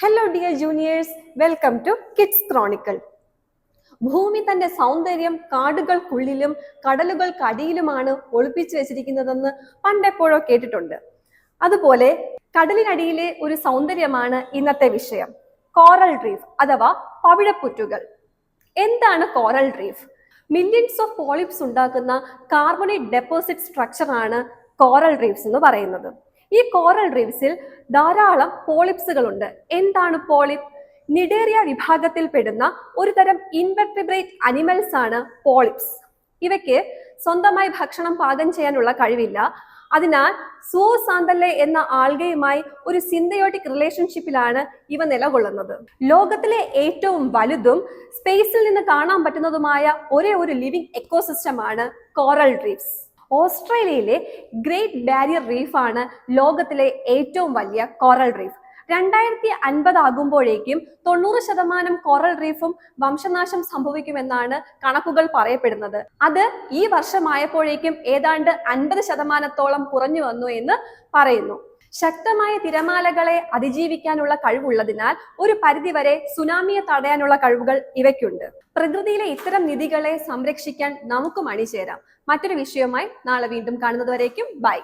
Hello dear juniors, welcome to kids chronicle. ഭൂമി തന്റെ സൗന്ദര്യം കാടുകൾക്കുള്ളിലും കടലുകൾക്കടിയിലുമാണ് ഒളിപ്പിച്ചു വെച്ചിരിക്കുന്നതെന്ന് പണ്ടെപ്പോഴോ കേട്ടിട്ടുണ്ട്. അതുപോലെ കടലിനടിയിലെ ഒരു സൗന്ദര്യമാണ് ഇന്നത്തെ വിഷയം, കോറൽ റീഫ് അഥവാ പവിഴപ്പുറ്റുകൾ. എന്താണ് coral reef? Millions of polyps ഉണ്ടാക്കുന്ന കാർബണേറ്റ് ഡെപ്പോസിറ്റ് സ്ട്രക്ചറാണ് കോറൽ റീഫ്സ് എന്ന് പറയുന്നത്. ഈ കോറൽ റീഫ്സിൽ ധാരാളം പോളിപ്സുകൾ ഉണ്ട്. എന്താണ് പോളിപ്പ്? നിഡേറിയ വിഭാഗത്തിൽപ്പെടുന്ന ഒരു തരം ഇൻവെർട്ടിബ്രേറ്റ് അനിമൽസ് ആണ് പോളിപ്സ്. ഇവയ്ക്ക് സ്വന്തമായി ഭക്ഷണം പാകം ചെയ്യാനുള്ള കഴിവില്ല. അതിനാൽ സൂസാന്തല്ലെ എന്ന ആൽഗയുമായി ഒരു സിന്തയോട്ടിക് റിലേഷൻഷിപ്പിലാണ് ഇവ നിലകൊള്ളുന്നത്. ലോകത്തിലെ ഏറ്റവും വലുതും സ്പേസിൽ നിന്ന് കാണാൻ പറ്റുന്നതുമായ ഒരേ ഒരു ലിവിംഗ് എക്കോസിസ്റ്റമാണ് കോറൽ റീഫ്സ്. ഓസ്ട്രേലിയയിലെ ഗ്രേറ്റ് ബാരിയർ റീഫാണ് ലോകത്തിലെ ഏറ്റവും വലിയ കോറൽ റീഫ്. 2050 ആകുമ്പോഴേക്കും 90% കോറൽ റീഫും വംശനാശം സംഭവിക്കുമെന്നാണ് കണക്കുകൾ പറയപ്പെടുന്നത്. അത് ഈ വർഷമായപ്പോഴേക്കും ഏതാണ്ട് 50% കുറഞ്ഞു വന്നു എന്ന് പറയുന്നു. ശക്തമായ തിരമാലകളെ അതിജീവിക്കാനുള്ള കഴിവുള്ളതിനാൽ ഒരു പരിധിവരെ സുനാമിയെ തടയാനുള്ള കഴിവുകൾ ഇവയ്ക്കുണ്ട്. പ്രകൃതിയിലെ ഇത്തരം നിധികളെ സംരക്ഷിക്കാൻ നമുക്കും അണിചേരാം. മറ്റൊരു വിഷയവുമായി നാളെ വീണ്ടും കാണുന്നതുവരേക്കും ബൈ.